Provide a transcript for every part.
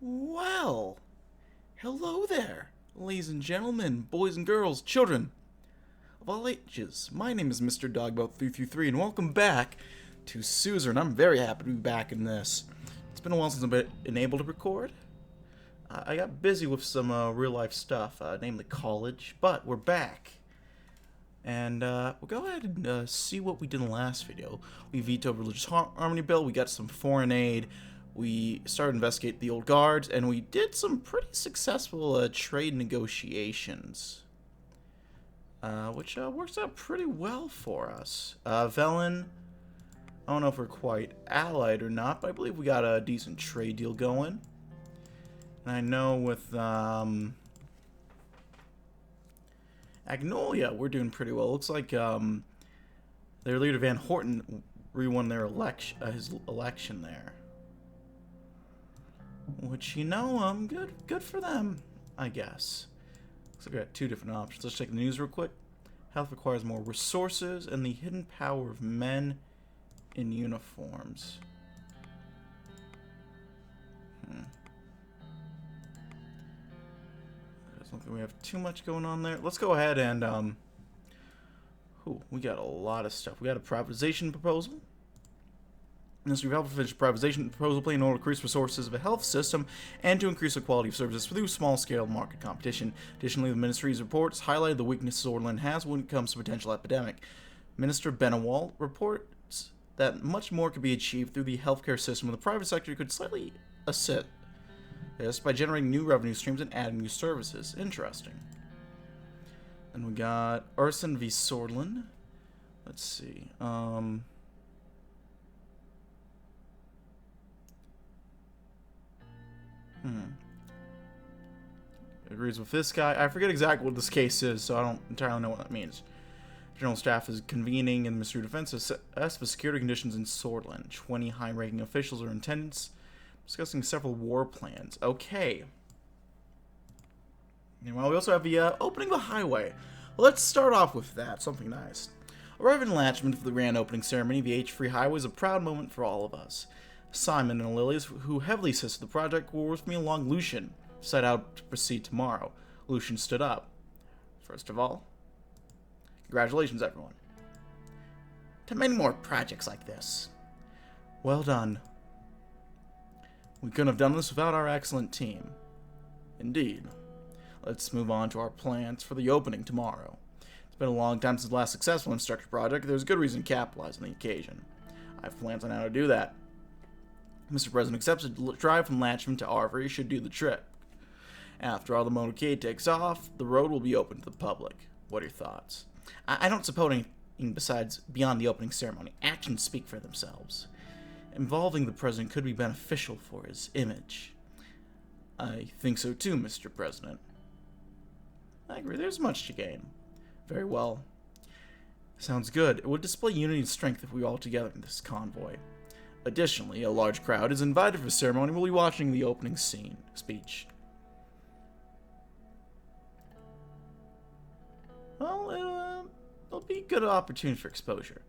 Well, hello there, ladies and gentlemen, boys and girls, children of all ages. My name is Mr. Dogboat333, and welcome back to Suzerain. I'm very happy to be back in this. It's been a while since I've been able to record. I got busy with some real-life stuff, namely college, but we're back. And we'll go ahead and see what we did in the last video. We vetoed Religious Harmony Bill, we got some foreign aid, we started to investigate the old guards, and we did some pretty successful trade negotiations. Which works out pretty well for us. Velen, I don't know if we're quite allied or not, but I believe we got a decent trade deal going. And I know with Agnolia, we're doing pretty well. Looks like their leader Van Horten re-won their his election there. Which, you know, good for them, I guess. Looks like we got two different options. Let's check the news real quick. Health requires more resources and the hidden power of men in uniforms. Doesn't look like we have too much going on there. Let's go ahead and we got a lot of stuff. We got a privatization proposal. This will help finish privatization proposal plan in order to increase resources of a health system and to increase the quality of services through small-scale market competition. Additionally, the ministry's reports highlighted the weakness Swordsland has when it comes to potential epidemic. Minister Benewald reports that much more could be achieved through the healthcare system, where the private sector could slightly assist this by generating new revenue streams and adding new services. Interesting. And we got Urson v. Sordland. Let's see. Agrees with this guy. I forget exactly what this case is, so I don't entirely know what that means. General Staff is convening in the Ministry of Defense to assess the security conditions in Sordland. 20 high-ranking officials are in attendance, discussing several war plans. Okay. Meanwhile, we also have the opening of the highway. Well, let's start off with that. Something nice. Arriving in Latchman for the grand opening ceremony, the H-free highway is a proud moment for all of us. Simon and Lilius, who heavily assisted the project, were with me along Lucian, set out to proceed tomorrow. Lucian stood up. First of all, congratulations, everyone. To many more projects like this. Well done. We couldn't have done this without our excellent team. Indeed. Let's move on to our plans for the opening tomorrow. It's been a long time since the last successful infrastructure project. There's good reason to capitalize on the occasion. I have plans on how to do that. Mr. President accepts a drive from Latchman to Arvery should do the trip. After all the motorcade takes off, the road will be open to the public. What are your thoughts? I don't suppose anything besides beyond the opening ceremony. Actions speak for themselves. Involving the President could be beneficial for his image. I think so too, Mr. President. I agree, there's much to gain. Very well. Sounds good. It would display unity and strength if we were all together in this convoy. Additionally, a large crowd is invited for the ceremony and will be watching the opening speech. Well, it'll be a good opportunity for exposure.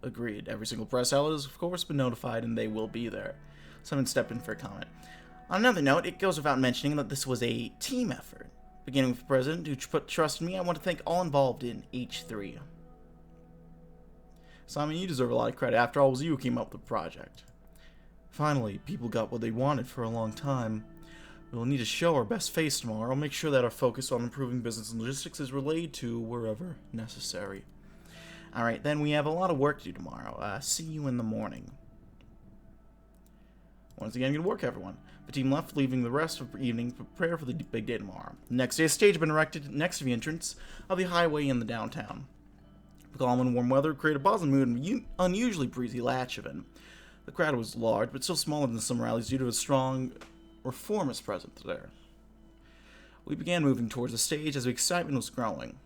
Agreed. Every single press outlet has, of course, been notified, and they will be there. Someone stepped in for a comment. On another note, it goes without mentioning that this was a team effort. Beginning with the President, who put trust in me, I want to thank all involved in H3. Simon, you deserve a lot of credit. After all, it was you who came up with the project. Finally, people got what they wanted for a long time. We will need to show our best face tomorrow. I'll make sure that our focus on improving business and logistics is relayed to wherever necessary. Alright, then we have a lot of work to do tomorrow. See you in the morning. Once again, good work, everyone. The team left, leaving the rest of the evening to prepare for the big day tomorrow. The next day, a stage has been erected next to the entrance of the highway in the downtown. The calm and warm weather created a positive mood in unusually breezy Latchman. The crowd was large, but still smaller than some rallies due to a strong reformist presence there. We began moving towards the stage as the excitement was growing.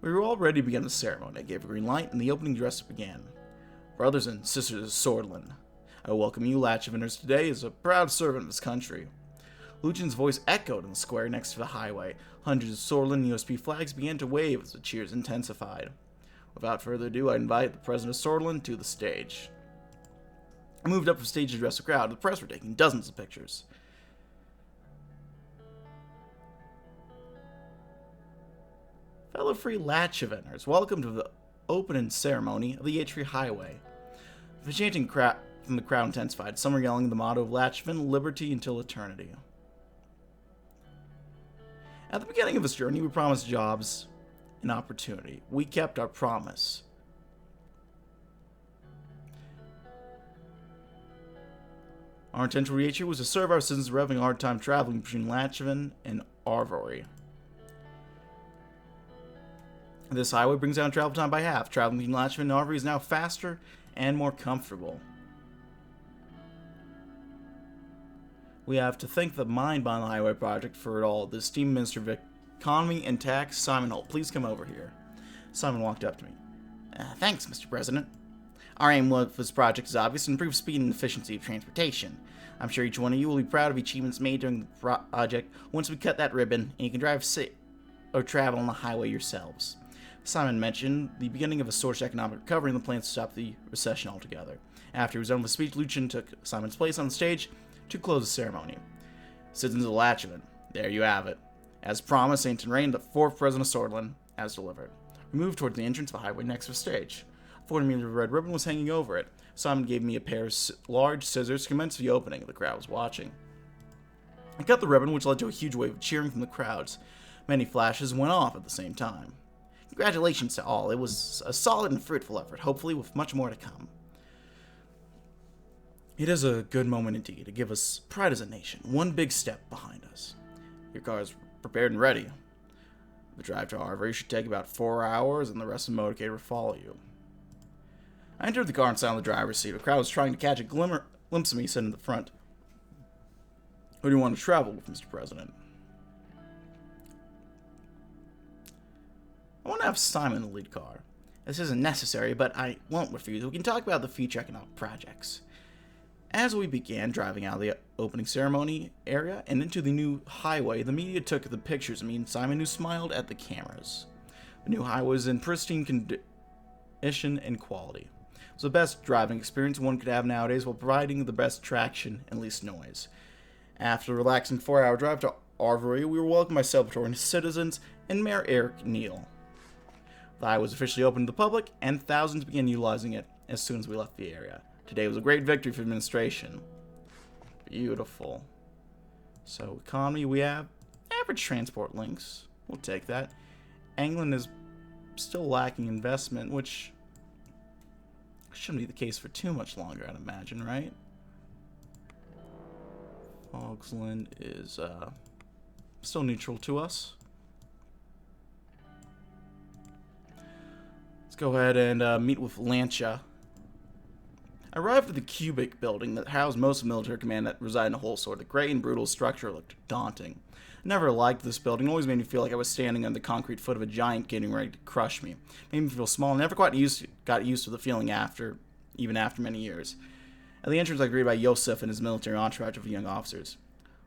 We were all ready to begin the ceremony. I gave a green light, and the opening address began. Brothers and sisters of Sordland, I welcome you, Latchmaners, today as a proud servant of this country. Lucian's voice echoed in the square next to the highway. Hundreds of Sordland USP flags began to wave as the cheers intensified. Without further ado, I invite the President of Sordland to the stage. I moved up from stage to address the crowd. The press were taking dozens of pictures. Fellow free latch eventers, welcome to the opening ceremony of the H3 Highway. The chanting from the crowd intensified. Some were yelling the motto of Latchman, liberty until eternity. At the beginning of this journey, we promised jobs and opportunity. We kept our promise. Our intention for each year was to serve our citizens, having a hard time traveling between Latchman and Arvory. This highway brings down travel time by half. Traveling between Latchman and Arvory is now faster and more comfortable. We have to thank the mind behind the highway project for it all. The esteemed Minister of Economy and Tax, Simon Holt. Please come over here. Simon walked up to me. Thanks, Mr. President. Our aim with this project is obvious: to improve speed and efficiency of transportation. I'm sure each one of you will be proud of the achievements made during the project once we cut that ribbon and you can drive or travel on the highway yourselves. Simon mentioned the beginning of a source of economic recovery and the plans to stop the recession altogether. After he was done with the speech, Lucian took Simon's place on the stage to close the ceremony. Citizens of Latchman, there you have it. As promised, St. Rain, the 4th President of Swordland, as delivered. We moved towards the entrance of the highway next to the stage. A 40-meter red ribbon was hanging over it. Simon gave me a pair of large scissors to commence the opening. The crowd was watching. I cut the ribbon, which led to a huge wave of cheering from the crowds. Many flashes went off at the same time. Congratulations to all. It was a solid and fruitful effort, hopefully with much more to come. It is a good moment indeed to give us pride as a nation. One big step behind us. Your car is prepared and ready. The drive to Arvory should take about 4 hours, and the rest of the motorcade will follow you. I entered the car and sat on the driver's seat. The crowd was trying to catch a glimpse of me sitting in the front. Who do you want to travel with, Mr. President? I want to have Simon in the lead car. This isn't necessary, but I won't refuse. We can talk about the future economic projects. As we began driving out of the opening ceremony area and into the new highway, the media took the pictures of me and Simon, who smiled at the cameras. The new highway was in pristine condition and quality. It was the best driving experience one could have nowadays while providing the best traction and least noise. After a relaxing 4-hour drive to Arvory, we were welcomed by celebratory citizens and Mayor Eric Neal. The highway was officially open to the public, and thousands began utilizing it as soon as we left the area. Today was a great victory for administration. Beautiful. So, economy, we have average transport links. We'll take that. England is still lacking investment, which shouldn't be the case for too much longer, I'd imagine, right? Fogsland is still neutral to us. Let's go ahead and meet with Lancia. I arrived at the cubic building that housed most of the military command that resided in a whole sort. The gray and brutal structure looked daunting. I never liked this building. It always made me feel like I was standing on the concrete foot of a giant getting ready to crush me. It made me feel small. I never quite got used to the feeling even after many years. At the entrance, I was greeted by Yosef and his military entourage of young officers.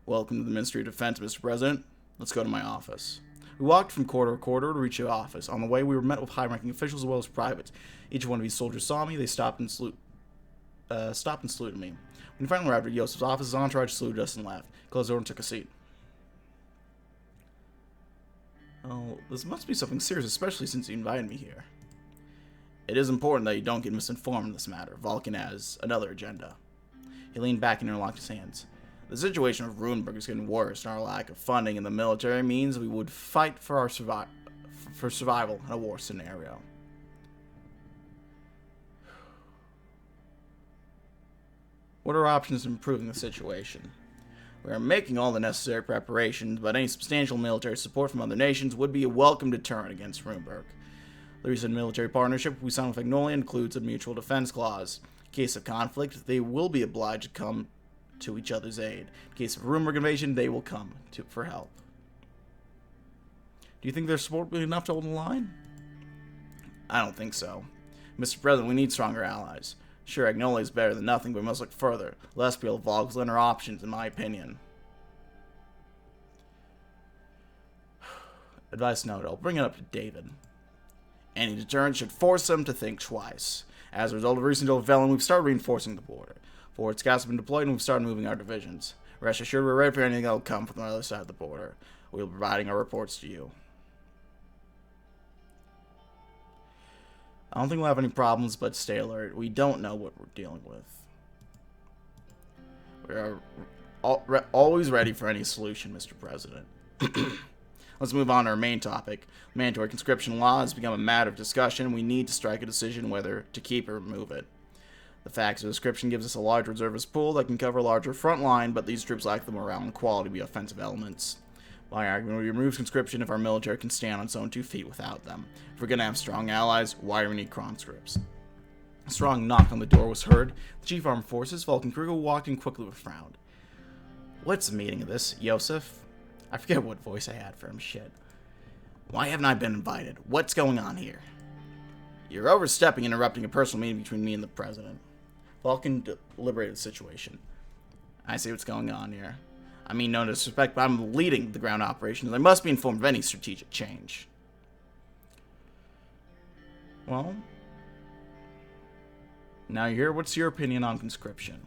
Welcome to the Ministry of Defense, Mr. President. Let's go to my office. We walked from corridor to corridor to reach the office. On the way, we were met with high-ranking officials as well as privates. Each one of these soldiers saw me. They stopped and saluted me. When we finally arrived at Yosef's office, his entourage saluted us and laughed. Closed the door and took a seat. Oh, this must be something serious, especially since you invited me here. It is important that you don't get misinformed in this matter. Vulcan has another agenda. He leaned back and interlocked his hands. The situation of Runeberg is getting worse, and our lack of funding in the military means we would fight for our survival in a war scenario. What are options to improving the situation? We are making all the necessary preparations, but any substantial military support from other nations would be a welcome deterrent against Runeberg. The recent military partnership we signed with Magnolia includes a mutual defense clause. In case of conflict, they will be obliged to come to each other's aid. In case of Runeberg invasion, they will come for help. Do you think their support will be enough to hold the line? I don't think so. Mr. President, we need stronger allies. Sure, Agnolia is better than nothing, but we must look further. Lespiel, Vogsland are options, in my opinion. Advice note, I'll bring it up to David. Any deterrent should force them to think twice. As a result of recent development, we've started reinforcing the border. Forward scouts have been deployed and we've started moving our divisions. Rest assured we're ready for anything that will come from the other side of the border. We'll be providing our reports to you. I don't think we'll have any problems, but stay alert. We don't know what we're dealing with. We are always ready for any solution, Mr. President. Let's move on to our main topic. Mandatory conscription law has become a matter of discussion, and we need to strike a decision whether to keep or remove it. The facts of conscription gives us a large reservist pool that can cover a larger front line, but these troops lack the morale and quality to be offensive elements. My argument, we remove conscription if our military can stand on its own 2 feet without them. If we're going to have strong allies, why do we need conscripts? A strong knock on the door was heard. The Chief Armed Forces, Vulcan Kruger, walked in quickly with a frown. What's the meaning of this, Yosef? I forget what voice I had for him, shit. Why haven't I been invited? What's going on here? You're overstepping, interrupting a personal meeting between me and the President. Vulcan deliberated the situation. I see what's going on here. I mean no disrespect, but I'm leading the ground operations. I must be informed of any strategic change. Well, now you're here. What's your opinion on conscription?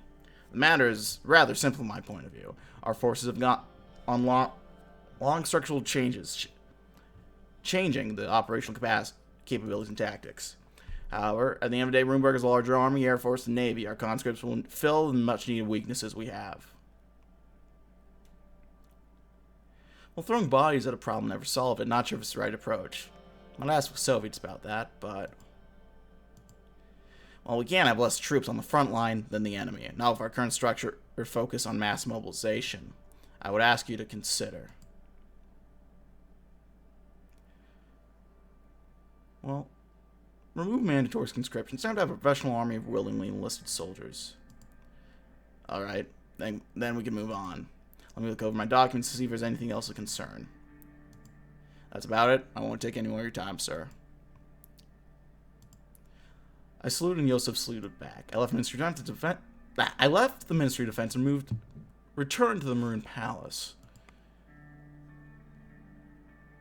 The matter is rather simple from my point of view. Our forces have got on long structural changes, changing the operational capabilities and tactics. However, at the end of the day, Runeberg has a larger army, air force, and navy. Our conscripts will fill the much-needed weaknesses we have. Well, throwing bodies at a problem never solved it. Not sure if it's the right approach. I'd ask the Soviets about that, but... well, we can't have less troops on the front line than the enemy. Not with our current structure or focus on mass mobilization. I would ask you to consider. Well, remove mandatory conscription. It's time to have a professional army of willingly enlisted soldiers. Alright, then we can move on. Let me look over my documents to see if there's anything else of concern. That's about it. I won't take any more of your time, sir. I saluted and Yosef saluted back. I left the Ministry of Defense and returned to the Maroon Palace.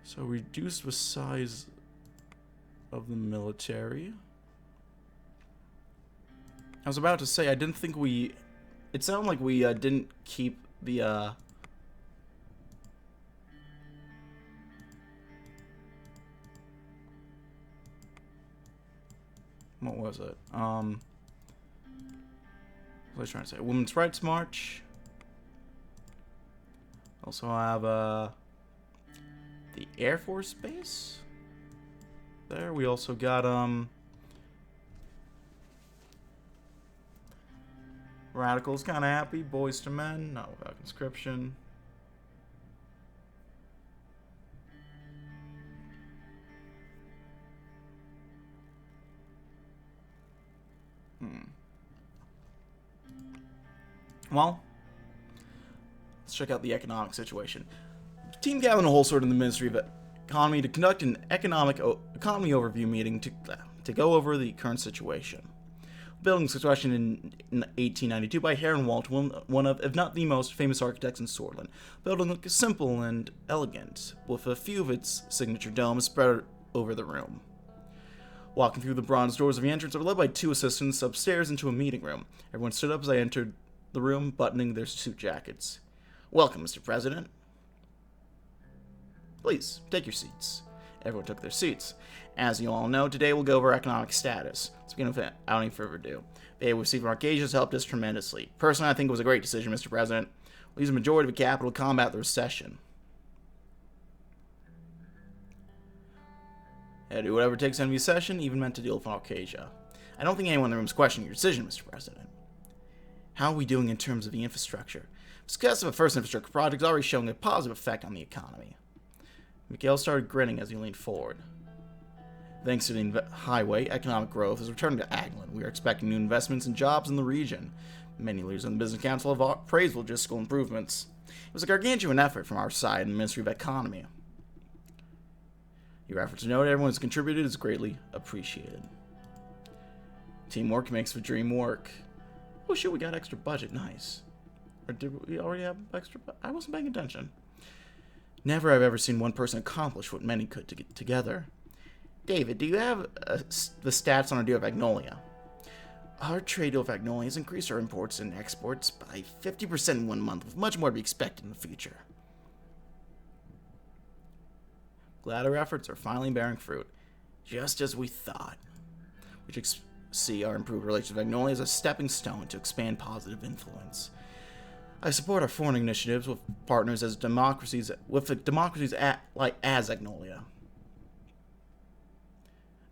So reduced the size of the military. I was about to say, I didn't think we... it sounded like we didn't keep the... what was it? What was I trying to say? Women's Rights March. Also have the Air Force Base. There. We also got Radicals kind of happy. Boys to Men. Not without conscription. Well, let's check out the economic situation. Team gathered a whole sort in the Ministry of Economy to conduct an economy overview meeting to go over the current situation. Building construction in 1892 by Herren Walt, one of, if not the most famous architects in Swordsland. Building looked simple and elegant, with a few of its signature domes spread over the room. Walking through the bronze doors of the entrance, I was led by 2 assistants upstairs into a meeting room. Everyone stood up as I entered the room, buttoning their suit jackets. Welcome, Mr. President. Please, take your seats. Everyone took their seats. As you all know, today we'll go over economic status. Let's begin with it. Without any further ado. The aid we received from Arcadia has helped us tremendously. Personally, I think it was a great decision, Mr. President. We'll use a majority of the capital to combat the recession. And do whatever it takes to end the recession, even meant to deal with Arcadia. I don't think anyone in the room is questioning your decision, Mr. President. How are we doing in terms of the infrastructure? Success of a first infrastructure project is already showing a positive effect on the economy. Mikhail started grinning as he leaned forward. Thanks to the highway, economic growth is returning to Agland. We are expecting new investments and jobs in the region. Many leaders in the Business Council have praised logistical improvements. It was a gargantuan effort from our side in the Ministry of Economy. Your efforts to note everyone has contributed is greatly appreciated. Teamwork makes the dream work. Oh shit, we got extra budget. Nice. Or did we already have extra budget? I wasn't paying attention. Never have I ever seen one person accomplish what many could to get together. David, do you have the stats on our deal of Magnolia? Our trade deal with Magnolia has increased our imports and exports by 50% in 1 month, with much more to be expected in the future. Glad our efforts are finally bearing fruit, just as we thought. We should see our improved relations with Magnolia as a stepping stone to expand positive influence. I support our foreign initiatives with partners as democracies, as Magnolia.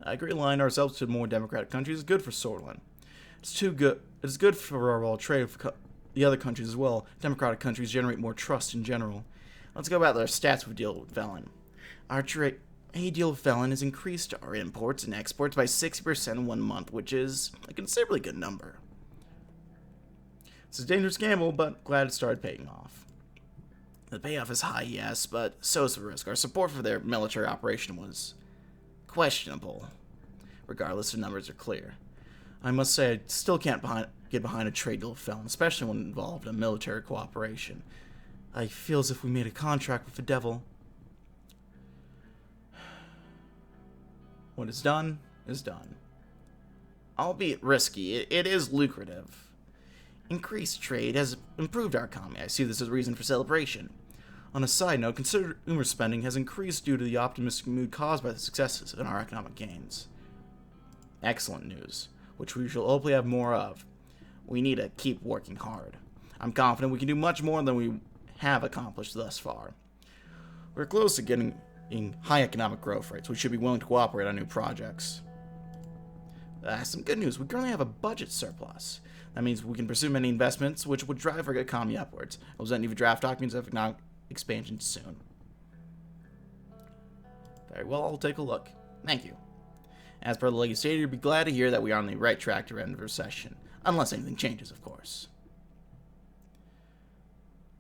I agree aligning ourselves to more democratic countries is good for Suzerain. It's good for our overall trade with the other countries as well. Democratic countries generate more trust in general. Let's go about our stats we deal with Felon. Our trade deal with Felon has increased our imports and exports by 60% in 1 month, which is a considerably good number. It's a dangerous gamble, but glad it started paying off. The payoff is high, yes, but so is the risk. Our support for their military operation was questionable. Regardless, the numbers are clear. I must say, I still can't get behind a trade deal with Felon, especially when involved in military cooperation. I feel as if we made a contract with the devil. What is done is done. Albeit risky, it is lucrative. Increased trade has improved our economy. I see this as a reason for celebration. On a side note, consumer spending has increased due to the optimistic mood caused by the successes in our economic gains. Excellent news, which we shall hopefully have more of. We need to keep working hard. I'm confident we can do much more than we have accomplished thus far. We're close to getting high economic growth rates. We should be willing to cooperate on new projects. Some good news. We currently have a budget surplus. That means we can pursue many investments, which would drive our economy upwards. I'll present you with draft documents of economic expansion soon. Very well, I'll take a look. Thank you. As per the legislator, you'd be glad to hear that we are on the right track to end the recession. Unless anything changes, of course.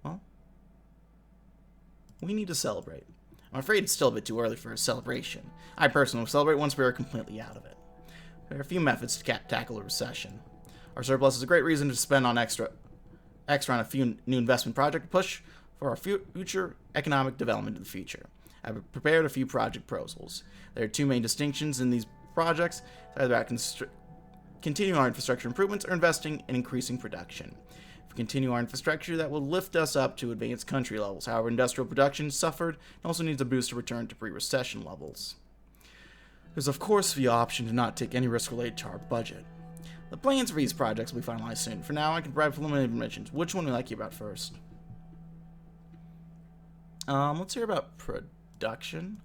Well, we need to celebrate. I'm afraid it's still a bit too early for a celebration. I personally will celebrate once we are completely out of it. There are a few methods to tackle a recession. Our surplus is a great reason to spend on extra on a few new investment projects to push for our future economic development in the future. I've prepared a few project proposals. There are two main distinctions in these projects. It's either about continuing our infrastructure improvements or investing in increasing production. If we continue our infrastructure, that will lift us up to advanced country levels. However, industrial production suffered and also needs a boost to return to pre-recession levels. There's of course the option to not take any risk related to our budget. The plans for these projects will be finalized soon. For now, I can provide preliminary information. Which one would you like to hear about first? Let's hear about production.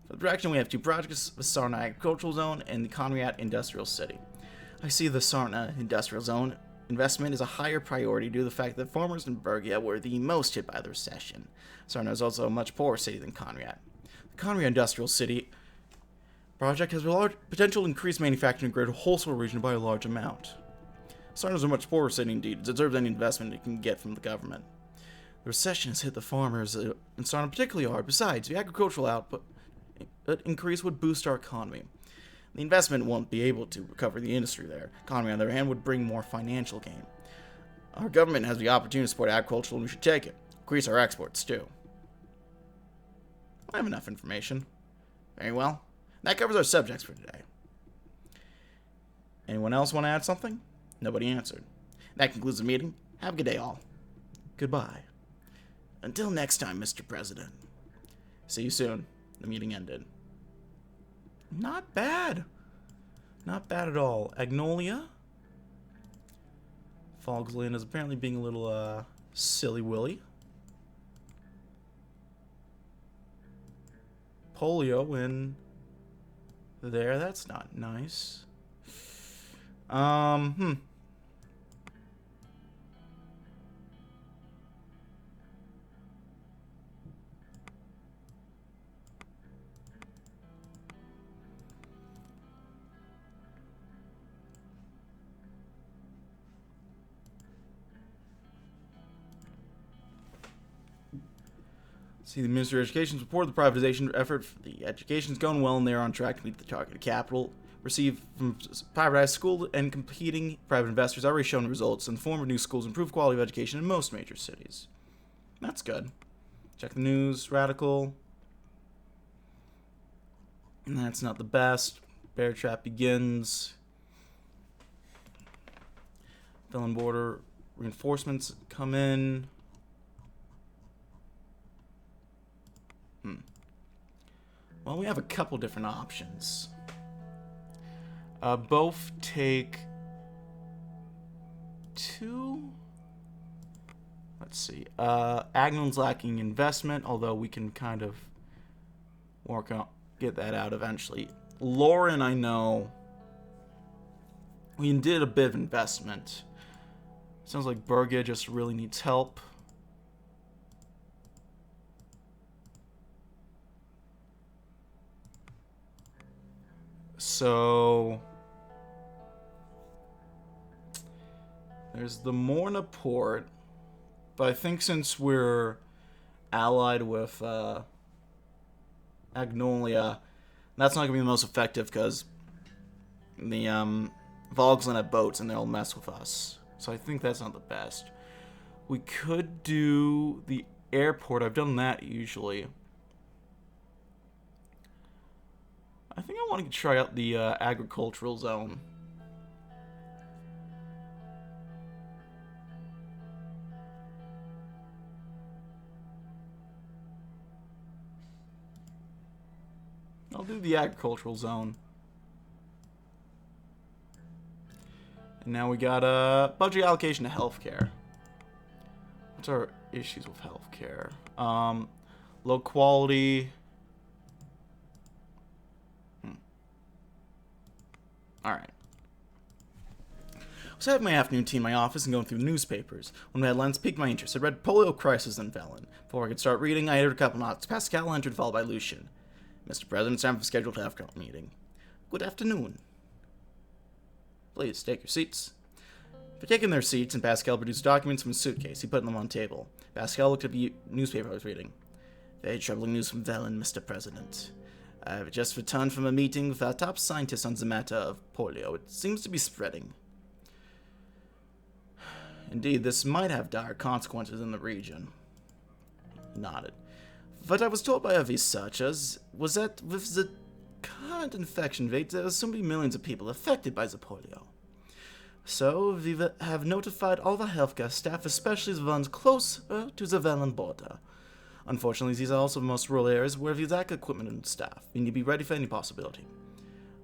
For the production, we have two projects, the Sarna Agricultural Zone and the Conrad Industrial City. I see the Sarna Industrial Zone investment is a higher priority due to the fact that farmers in Bergia were the most hit by the recession. Sarna is also a much poorer city than Conrad. The Conrad Industrial City project has a large potential to increase manufacturing in the greater wholesale region by a large amount. Sarna is a much poorer city indeed. It deserves any investment it can get from the government. The recession has hit the farmers in Sarna particularly hard. Besides, the agricultural output increase would boost our economy. The investment won't be able to recover the industry there. Economy, on the other hand, would bring more financial gain. Our government has the opportunity to support agriculture, and we should take it. Increase our exports, too. I have enough information. Very well. That covers our subjects for today. Anyone else want to add something? Nobody answered. That concludes the meeting. Have a good day, all. Goodbye. Until next time, Mr. President. See you soon. The meeting ended. Not bad. Not bad at all. Agnolia. Fogsland is apparently being a little, silly willy. Polio in there. That's not nice. See, the Ministry of Education support the privatization effort. The education's going well, and they're on track to meet the targeted capital received from privatized school and competing private investors. Already shown results in the form of new schools, improved quality of education in most major cities. That's good. Check the news. Radical. And that's not the best. Bear trap begins. Villain border reinforcements come in. Well, we have a couple different options. Both take 2. Let's see. Agnon's lacking investment, although we can kind of get that out eventually. Lauren, I know. We did a bit of investment. Sounds like Berga just really needs help. So there's the Morna port, but I think since we're allied with Agnolia, that's not gonna be the most effective because the Volgsland have boats and they'll mess with us. So I think that's not the best. We could do the airport. I've done that usually. I think I want to try out the agricultural zone. I'll do the agricultural zone. And now we got a budget allocation to healthcare. What's our issues with healthcare? Low quality. Alright. I was having my afternoon tea in my office and going through the newspapers. When the headlines piqued my interest, I read Polio Crisis and Velen. Before I could start reading, I heard a couple knocks. Pascal entered, followed by Lucian. Mr. President, it's time for a scheduled half-hour meeting. Good afternoon. Please, take your seats. For taking their seats, and Pascal produced documents from his suitcase. He put them on the table. Pascal looked at the newspaper I was reading. Very troubling news from Velen, Mr. President. I have just returned from a meeting with our top scientists on the matter of polio. It seems to be spreading. Indeed, this might have dire consequences in the region. He nodded. What I was told by our researchers was that with the current infection rate, there will soon be millions of people affected by the polio. So, we have notified all the healthcare staff, especially the ones closer to the Velen border. Unfortunately, these are also the most rural areas where we lack equipment and staff. We need to be ready for any possibility.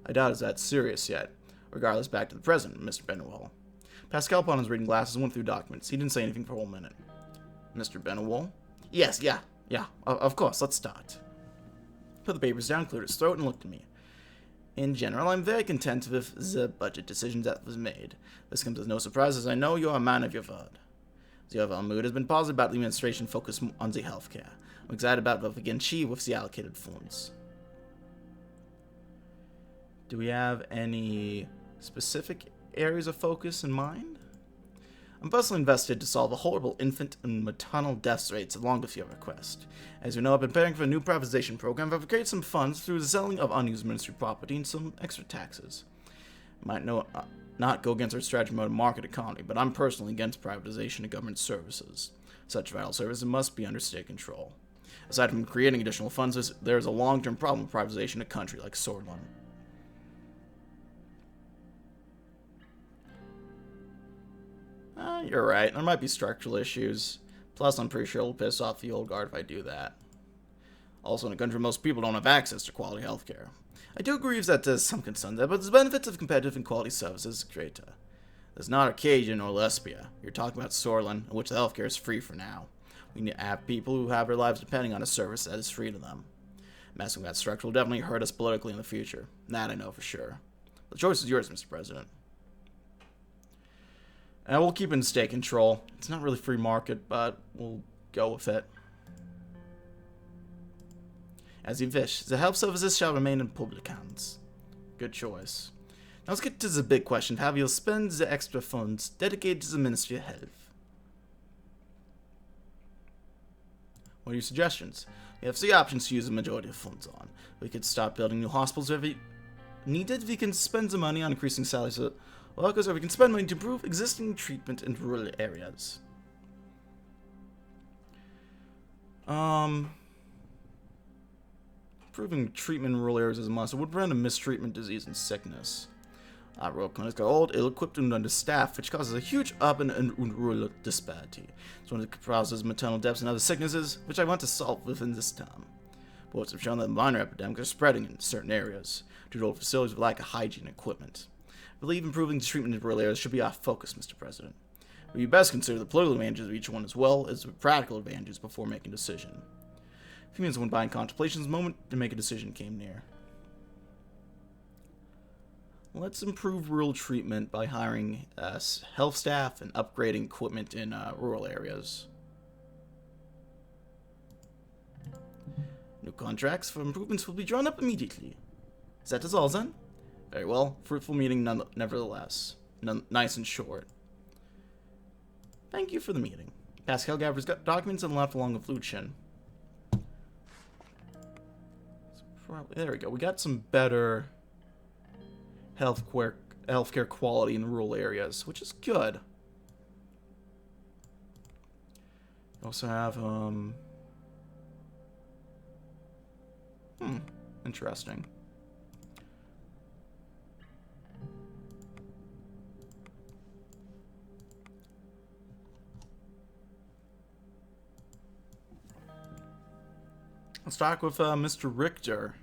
I doubt it's that serious yet. Regardless, back to the President, Mr. Benowell. Pascal put on his reading glasses and went through documents. He didn't say anything for a whole minute. Mr. Benowell? Yes, yeah, of course, let's start. Put the papers down, cleared his throat, and looked at me. In general, I'm very content with the budget decision that was made. This comes as no surprise, as I know you are a man of your word. The overall mood has been positive about the administration focus on the healthcare. I'm excited about what we can achieve with the allocated funds. Do we have any specific areas of focus in mind? I'm personally invested to solve the horrible infant and maternal death rates along with your request. As you know, I've been preparing for a new privatization program that will create some funds through the selling of unused ministry property and some extra taxes. Might not go against our strategy mode of market economy, but I'm personally against privatization of government services. Such vital services must be under state control. Aside from creating additional funds, there is a long-term problem with privatization in a country like Sordland. You're right. There might be structural issues. Plus, I'm pretty sure it'll piss off the old guard if I do that. Also, in a country most people don't have access to quality healthcare. I do agree that there's some concern there, but the benefits of competitive and quality services is greater. There's not Arcadia or Lesbia. You're talking about Sorlin, in which the healthcare is free for now. We need to have people who have their lives depending on a service that is free to them. Messing with that structure will definitely hurt us politically in the future. That I know for sure. The choice is yours, Mr. President. And we'll keep it in state control. It's not really free market, but we'll go with it. As you wish, the health services shall remain in public hands. Good choice. Now let's get to the big question of how you'll spend the extra funds dedicated to the Ministry of Health. What are your suggestions? We have three options to use the majority of funds on. We could start building new hospitals wherever needed. We can spend the money on increasing salaries of workers, or we can spend money to improve existing treatment in rural areas. Improving treatment in rural areas is a must. It would prevent a mistreatment, disease, and sickness. Our royal clinics are old, ill-equipped, and understaffed, which causes a huge urban and rural disparity. It's one of the causes maternal deaths and other sicknesses, which I want to solve within this term. Reports have shown that minor epidemics are spreading in certain areas due to old facilities with lack of hygiene equipment. I believe improving the treatment in rural areas should be our focus, Mr. President. We best consider the political advantages of each one as well as the practical advantages before making a decision. A few minutes went by in contemplation, the moment to make a decision came near. Let's improve rural treatment by hiring health staff and upgrading equipment in rural areas. New contracts for improvements will be drawn up immediately. Is that all then? Very well. Fruitful meeting nevertheless. Nice and short. Thank you for the meeting. Pascal gathers documents and left along with Lucien. There we go. We got some better healthcare quality in the rural areas, which is good. We also have, interesting. Let's talk with Mr. Richter.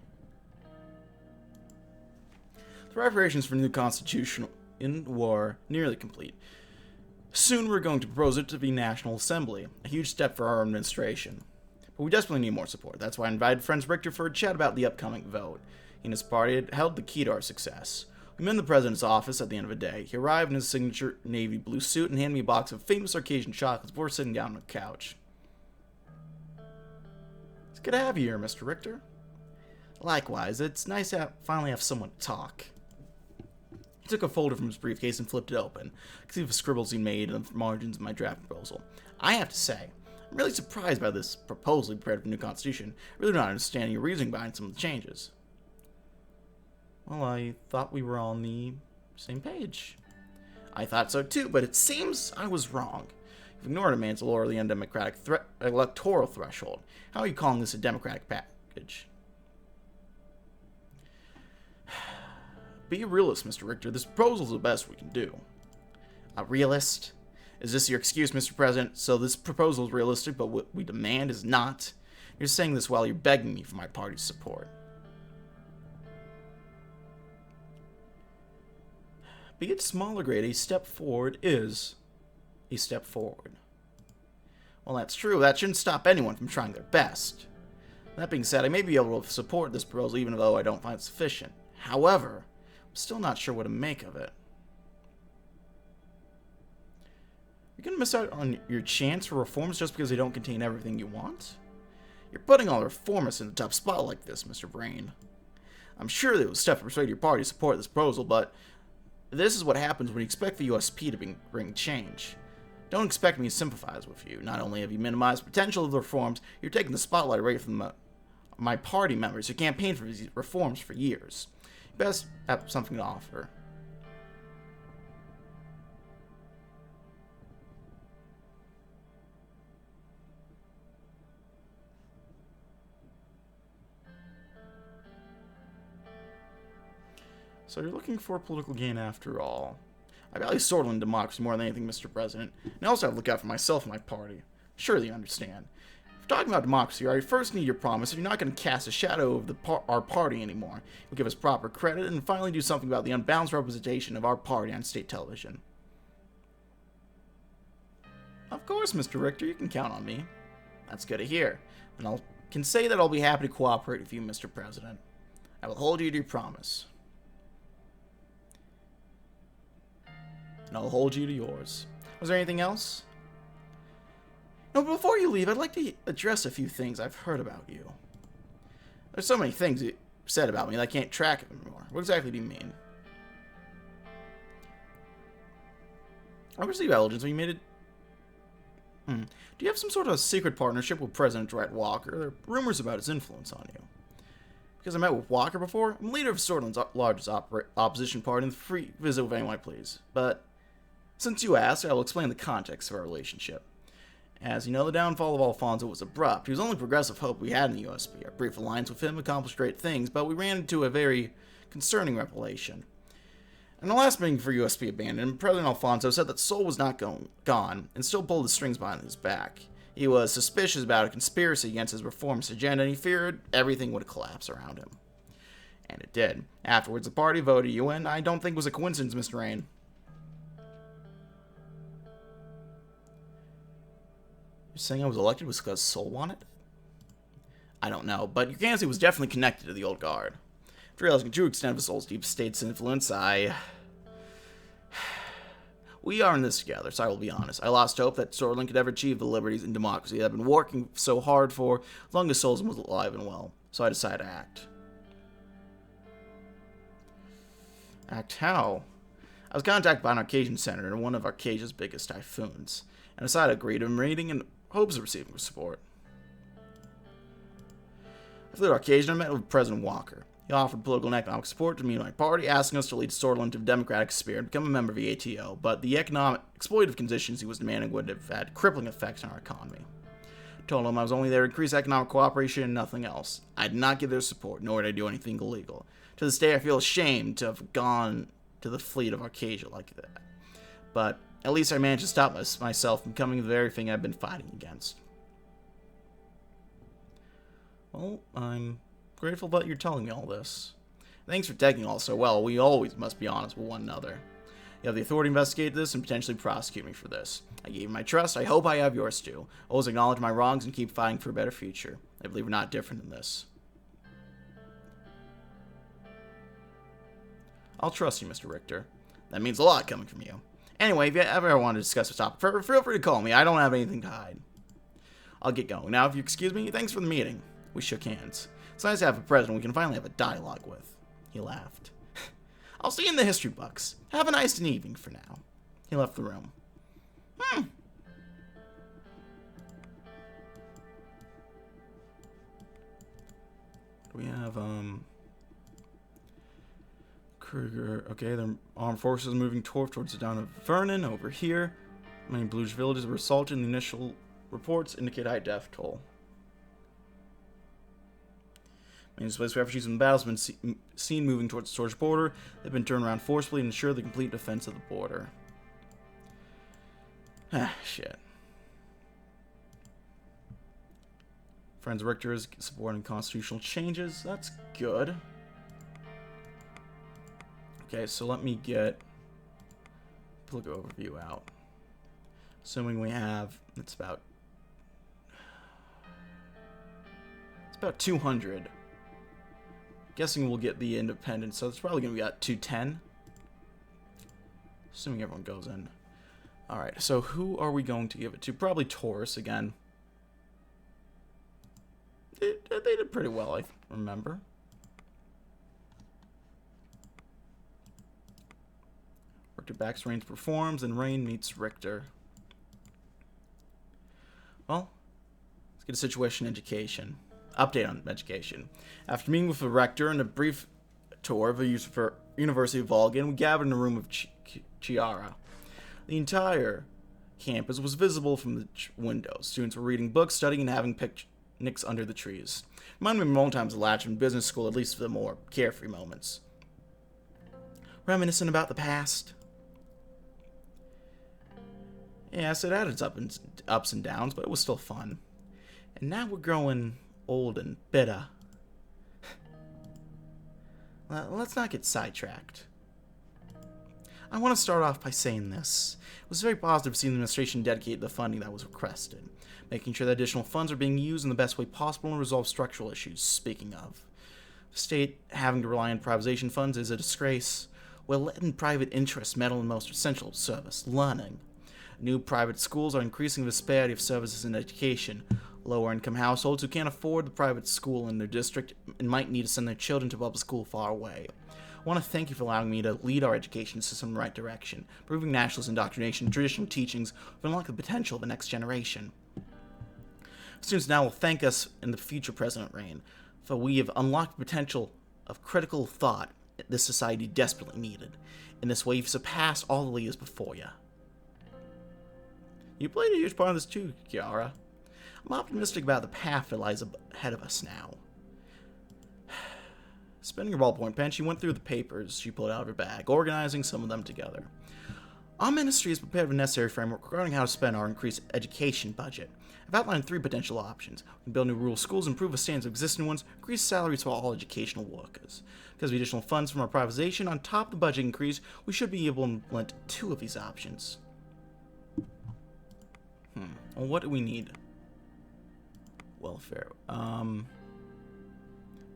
The preparations for the new constitution in war nearly complete. Soon we're going to propose it to the National Assembly, a huge step for our administration. But we desperately need more support. That's why I invited friends Richter for a chat about the upcoming vote. He and his party had held the key to our success. We met in the president's office at the end of the day. He arrived in his signature navy blue suit and handed me a box of famous Arcasian chocolates before sitting down on the couch. It's good to have you here, Mr. Richter. Likewise, it's nice to finally have someone to talk. He took a folder from his briefcase and flipped it open. I could see the scribbles he made in the margins of my draft proposal. I have to say, I'm really surprised by this proposal he prepared for the new constitution. I really don't understand your reasoning behind some of the changes. Well, I thought we were on the same page. I thought so too, but it seems I was wrong. You've ignored a man to lower the undemocratic electoral threshold. How are you calling this a democratic package? Be a realist, Mr. Richter. This proposal is the best we can do. A realist? Is this your excuse, Mr. President? So this proposal is realistic, but what we demand is not? You're saying this while you're begging me for my party's support. Be it small or great, a step forward is a step forward. Well, that's true. That shouldn't stop anyone from trying their best. That being said, I may be able to support this proposal even though I don't find it sufficient. However, I'm still not sure what to make of it. You're going to miss out on your chance for reforms just because they don't contain everything you want? You're putting all the reformists in the top spot like this, Mr. Brain. I'm sure that it was tough to persuade your party to support this proposal, but this is what happens when you expect the USP to bring change. Don't expect me to sympathize with you. Not only have you minimized the potential of the reforms, you're taking the spotlight away from my party members who campaigned for these reforms for years. You best have something to offer. So you're looking for political gain after all. I value sword and democracy more than anything, Mr. President, and I also have to look out for myself and my party. Surely you understand. If we're talking about democracy, I first need your promise that you're not going to cast a shadow of our party anymore. You'll give us proper credit and finally do something about the unbalanced representation of our party on state television. Of course, Mr. Richter, you can count on me. That's good to hear. And I can say that I'll be happy to cooperate with you, Mr. President. I will hold you to your promise. And I'll hold you to yours. Was there anything else? No, but before you leave, I'd like to address a few things I've heard about you. There's so many things you said about me that I can't track it anymore. What exactly do you mean? I received intelligence when you made it. Do you have some sort of secret partnership with President Dwight Walker? There are rumors about his influence on you. Because I met with Walker before, I'm leader of Swordland's largest opposition party, and the free visit with anyone I please. But since you asked, I will explain the context of our relationship. As you know, the downfall of Alfonso was abrupt. He was the only progressive hope we had in the USP. Our brief alliance with him accomplished great things, but we ran into a very concerning revelation. In the last meeting for USB abandonment, President Alfonso said that Sol was not gone and still pulled the strings behind his back. He was suspicious about a conspiracy against his reformist agenda, and he feared everything would collapse around him. And it did. Afterwards, the party voted you in. I don't think it was a coincidence, Mr. Rain. You're saying I was elected was because Sol wanted it? I don't know, but your candidacy was definitely connected to the old guard. After realizing the true extent of Sol's deep state's influence, we are in this together, so I will be honest. I lost hope that Sorlin could ever achieve the liberties and democracy that I've been working so hard for as long as Sol was alive and well. So I decided to act. Act how? I was contacted by an Arcadian senator in one of Arcadia's biggest typhoons, and decided to agree to a meeting in hopes of receiving support. I flew to Arcadia and met with President Walker. He offered political and economic support to me and my party, asking us to lead Sorlin to a democratic sphere and become a member of the ATO, but the economic exploitative conditions he was demanding would have had crippling effects on our economy. I told him I was only there to increase economic cooperation and nothing else. I did not give their support, nor did I do anything illegal. To this day, I feel ashamed to have gone to the fleet of Arcadia like that. But at least I managed to stop myself from becoming the very thing I've been fighting against. Well, I'm grateful that you're telling me all this. Thanks for taking all so well. We always must be honest with one another. You have the authority to investigate this and potentially prosecute me for this. I gave you my trust. I hope I have yours too. Always acknowledge my wrongs and keep fighting for a better future. I believe we're not different in this. I'll trust you, Mr. Richter. That means a lot coming from you. Anyway, if you ever want to discuss this topic, feel free to call me. I don't have anything to hide. I'll get going. Now, if you excuse me, thanks for the meeting. We shook hands. It's nice to have a president we can finally have a dialogue with. He laughed. I'll see you in the history books. Have a nice evening for now. He left the room. We have, Kruger. Okay, the armed forces moving towards the town of Vernon over here. Many Blues villages were assaulted, and the initial reports indicate high death toll. Many displaced refugees in battles have been seen moving towards the Storage border. They've been turned around forcibly to ensure the complete defense of the border. Shit. Friends Richter is supporting constitutional changes. That's good. Okay, so let me get political overview out. Assuming we have, it's about 200. Guessing we'll get the independence, so it's probably going to be at 210. Assuming everyone goes in. Alright, so who are we going to give it to? Probably Taurus again. They did pretty well, I remember. Richter backs Rain performs, and Rain meets Richter. Well, let's get a situation education. Update on education. After meeting with the rector and a brief tour of the University of Volgan, we gathered in the room of Chiara. The entire campus was visible from the windows. Students were reading books, studying, and having picnics under the trees. Reminded me of my own times at Latchman Business School, at least for the more carefree moments. Reminiscent about the past. Yes, it had its ups and downs, but it was still fun. And now we're growing old and bitter. Let's not get sidetracked. I want to start off by saying this. It was very positive to see the administration dedicate the funding that was requested, making sure that additional funds are being used in the best way possible and resolve structural issues. Speaking of, the state having to rely on privatization funds is a disgrace. We're letting private interests meddle in the most essential service, learning. New private schools are increasing the disparity of services in education. Lower-income households who can't afford the private school in their district and might need to send their children to public school far away. I want to thank you for allowing me to lead our education system in the right direction, proving nationalist indoctrination and traditional teachings will unlock the potential of the next generation. Students now will thank us in the future President Reign, for we have unlocked the potential of critical thought this society desperately needed. In this way, you've surpassed all the leaders before you. You played a huge part in this too, Chiara. I'm optimistic about the path that lies ahead of us now. Spending her ballpoint pen, she went through the papers she pulled out of her bag, organizing some of them together. Our ministry has prepared a necessary framework regarding how to spend our increased education budget. I've outlined 3 potential options. We can build new rural schools, improve the standards of existing ones, increase salaries for all educational workers. Because of additional funds from our privatization, on top of the budget increase, we should be able to implement 2 of these options. Well, what do we need? Welfare.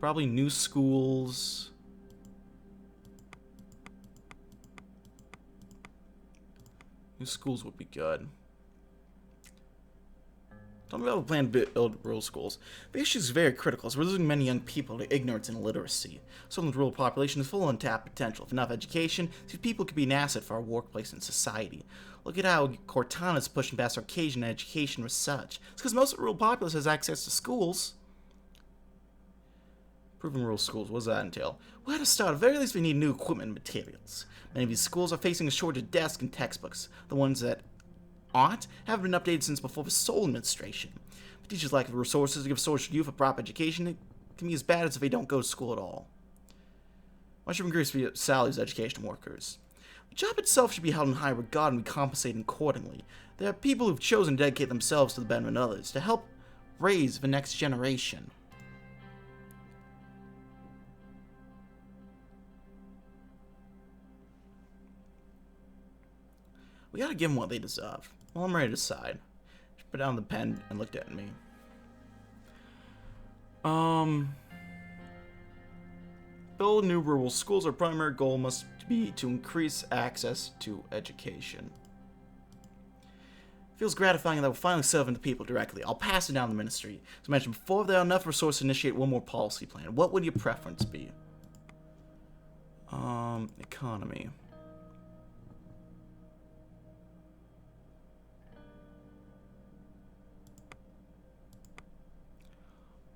Probably new schools. New schools would be good. Tell me about the plan to build rural schools. The issue is very critical, as we're losing many young people to ignorance and illiteracy. Some of the rural population is full of untapped potential. With enough education, these people could be an asset for our workplace and society. Look at how Cortana is pushing past Arcasian education research. It's because most of the rural populace has access to schools. Improving rural schools, what does that entail? Well, to start, at the very least, we need new equipment and materials. Many of these schools are facing a shortage of desks and textbooks. The ones that haven't been updated since before the Soul administration. If teachers lack resources to give social youth a proper education, it can be as bad as if they don't go to school at all. Why should we increase the salaries of education workers? The job itself should be held in high regard and be compensated accordingly. There are people who've chosen to dedicate themselves to the betterment of others, to help raise the next generation. We gotta give them what they deserve. Well, I'm ready to decide. She put down the pen and looked at me. Build new rural schools. Our primary goal must be to increase access to education. Feels gratifying that we're finally serving the people directly. I'll pass it down to the ministry. As I mentioned before, there are enough resources to initiate one more policy plan. What would your preference be? Economy.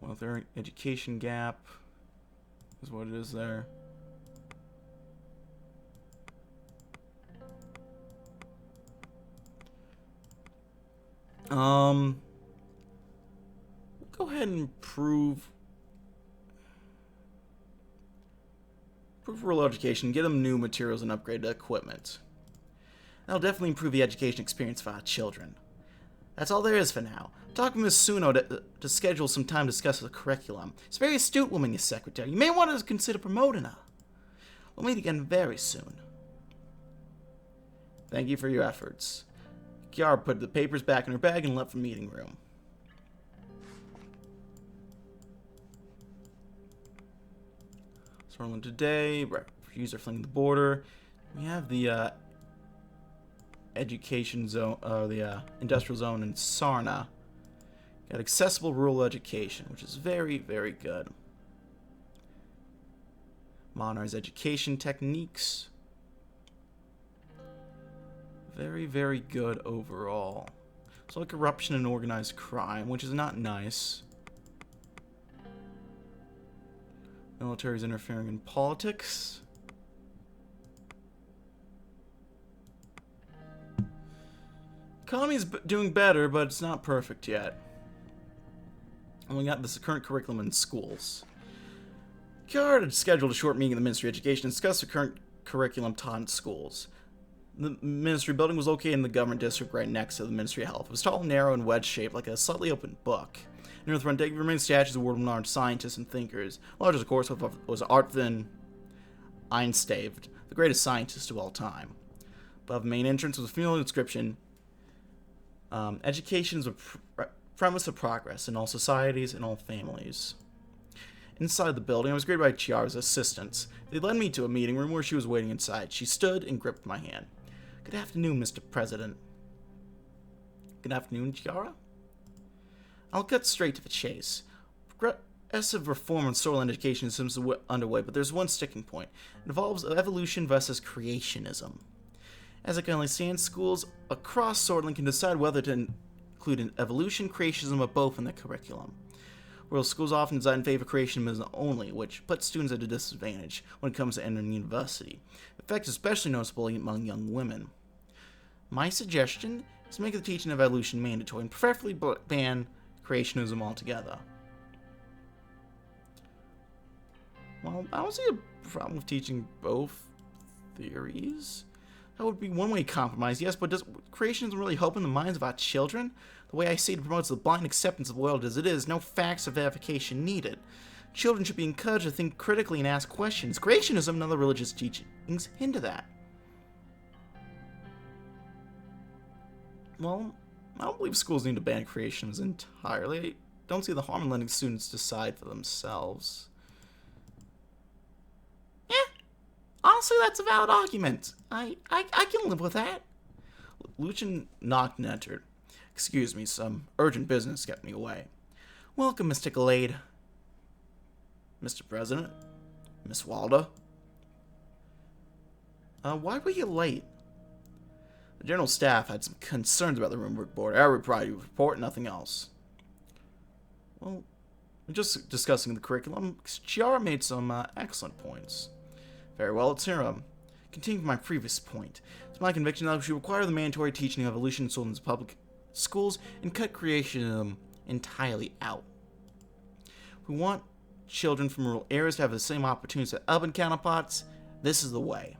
Well, their education gap is what it is there. Go ahead and improve rural education, get them new materials and upgraded equipment. That'll definitely improve the education experience for our children. That's all there is for now. Talk to Ms. Suno to schedule some time to discuss the curriculum. She's a very astute woman, your secretary. You may want to consider promoting her. We'll meet again very soon. Thank you for your efforts. Kiara put the papers back in her bag and left the meeting room. Sorland today, refugees are fleeing the border. We have the education zone, the industrial zone in Sarna. Got accessible rural education, which is very, very good. Modernize education techniques. Very, very good overall. So like corruption and organized crime, which is not nice. Military's interfering in politics. Economy's doing better, but it's not perfect yet. And we got this current curriculum in schools. Kiara had scheduled a short meeting in the Ministry of Education to discuss the current curriculum taught in schools. The ministry building was located in the government district right next to the Ministry of Health. It was tall, narrow, and wedge-shaped like a slightly open book. Near the front deck remained statues of world-renowned scientists and thinkers. Largest, of course, was Arthur Einstein, the greatest scientist of all time. Above the main entrance was a funeral inscription. Education is a premise of progress in all societies and all families. Inside the building, I was greeted by Chiara's assistants. They led me to a meeting room where she was waiting inside. She stood and gripped my hand. Good afternoon, Mr. President. Good afternoon, Chiara. I'll cut straight to the chase. Progressive reform in soil education seems underway, but there's one sticking point. It involves evolution versus creationism. As I can only stand, schools across Swordland can decide whether to include an evolution, creationism, or both in their curriculum. Rural schools often design in favor of creationism only, which puts students at a disadvantage when it comes to entering university. The effect is especially noticeable among young women. My suggestion is to make the teaching of evolution mandatory and preferably ban creationism altogether. Well, I don't see a problem with teaching both theories. That would be one-way compromise, yes, but does creationism really open the minds of our children? The way I see it promotes the blind acceptance of the world as it is, no facts or verification needed. Children should be encouraged to think critically and ask questions. Creationism and other religious teachings hinder that. Well, I don't believe schools need to ban creations entirely. I don't see the harm in letting students decide for themselves. Yeah, honestly, that's a valid argument. I can live with that. Lucian knocked and entered. Excuse me, some urgent business kept me away. Welcome, Mr. Gallade. Mr. President? Miss Walda? Why were you late? The general staff had some concerns about the Roomwork board. I replied to report, nothing else. Well, we're just discussing the curriculum. Chiara made some excellent points. Very well, let's hear them. Continuing my previous point, it's my conviction that we should require the mandatory teaching of evolution in children's public schools and cut creationism entirely out. We want children from rural areas to have the same opportunities as urban counterparts. This is the way.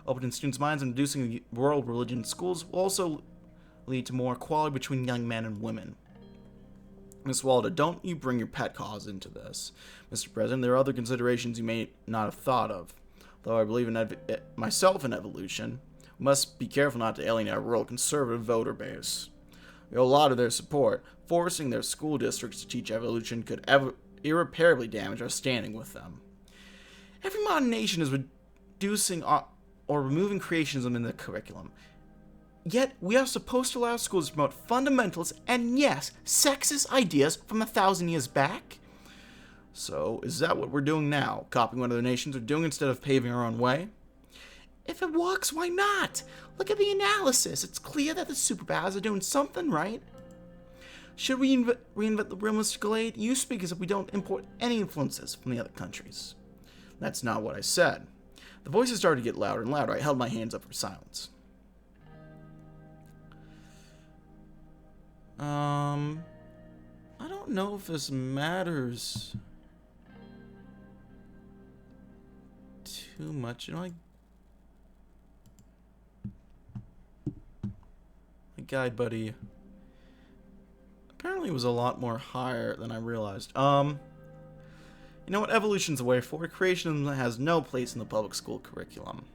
Opening students' minds and reducing world religion in schools will also lead to more equality between young men and women. Miss Walda, don't you bring your pet cause into this. Mr. President, there are other considerations you may not have thought of. Though I believe in myself in evolution, we must be careful not to alienate our rural conservative voter base. We owe a lot of their support. Forcing their school districts to teach evolution could irreparably damage our standing with them. Every modern nation is reducing or removing creationism in the curriculum. Yet, we are supposed to allow schools to promote fundamentalist and, yes, sexist ideas from 1,000 years back? So, is that what we're doing now? Copying what other nations are doing instead of paving our own way? If it works, why not? Look at the analysis. It's clear that the superpowers are doing something right. Should we reinvent the wheel, Mr. Gallade? You speak as if we don't import any influences from the other countries. That's not what I said. The voices started to get louder and louder. I held my hands up for silence. I don't know if this matters too much. You know, my guide buddy apparently was a lot more higher than I realized. You know what? Evolution's the way forward. Creationism has no place in the public school curriculum.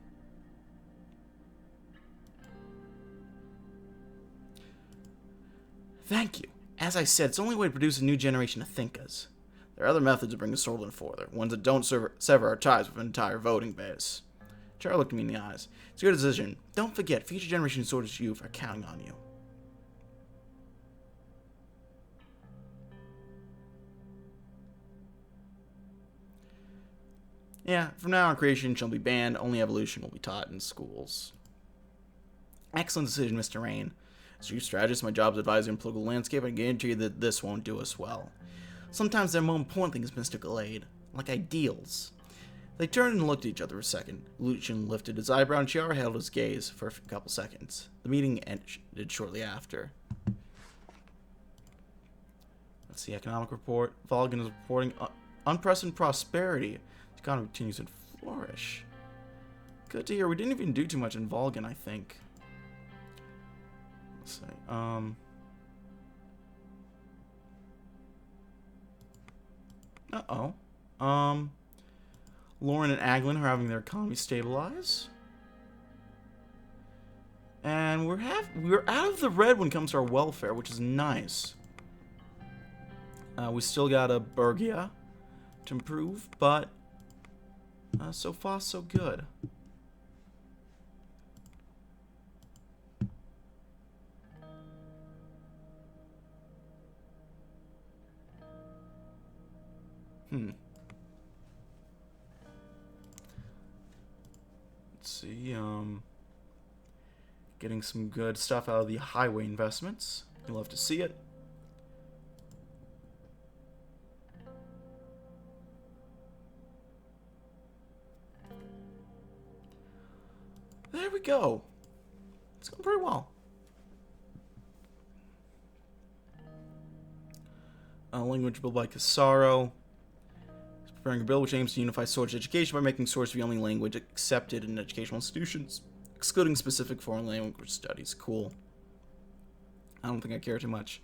Thank you. As I said, it's the only way to produce a new generation of thinkers. There are other methods of bringing Sorlin further, ones that don't sever our ties with an entire voting base. Char looked me in the eyes. It's your decision. Don't forget, future generations of Sword's youth are counting on you. Yeah, from now on, creation shall be banned. Only evolution will be taught in schools. Excellent decision, Mr. Rain. As chief strategist, my job as advisor in political landscape, I guarantee you that this won't do us well. Sometimes there are more important things, Mr. Gallade, like ideals. They turned and looked at each other for a second. Lucian lifted his eyebrow and Chiara held his gaze for a couple seconds. The meeting ended shortly after. That's the economic report. Volgan is reporting unprecedented prosperity. The economy continues to flourish. Good to hear. We didn't even do too much in Volgan, I think. Let's see. Lauren and Aglin are having their economy stabilize. And we're out of the red when it comes to our welfare, which is nice. We still got a Bergia to improve, but so far so good. Let's see, getting some good stuff out of the highway investments. You'll love to see it. There we go. It's going pretty well. Language built by Casaro. preparing a bill which aims to unify Swords education by making Swords the only language accepted in educational institutions, excluding specific foreign language studies. Cool. I don't think I care too much.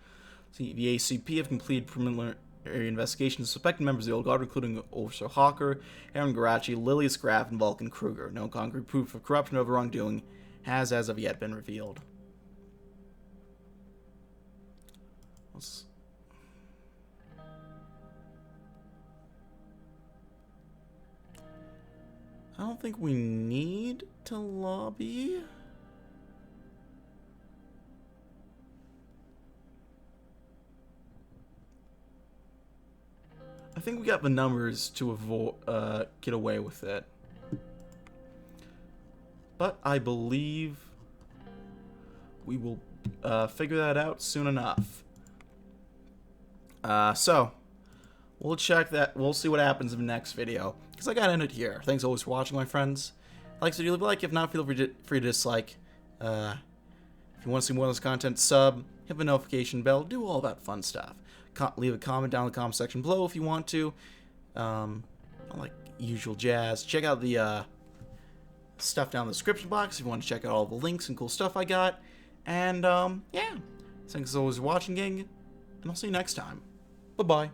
See, the ACP have completed preliminary investigations of suspected members of the Old Guard, including Officer Hawker, Aaron Garachi, Lilius Graff, and Vulcan Kruger. No concrete proof of corruption or wrongdoing has as of yet been revealed. I don't think we need to lobby. I think we got the numbers to avoid, get away with it. But I believe we will figure that out soon enough. So we'll check that. We'll see what happens in the next video. Because I gotta end it here. Thanks always for watching, my friends. Like so, leave a like. If not, feel free to dislike. If you want to see more of this content, sub, hit the notification bell, do all that fun stuff. Leave a comment down in the comment section below if you want to. Like usual jazz. Check out the stuff down in the description box if you want to check out all the links and cool stuff I got. And yeah, thanks as always for watching, gang, and I'll see you next time. Bye-bye.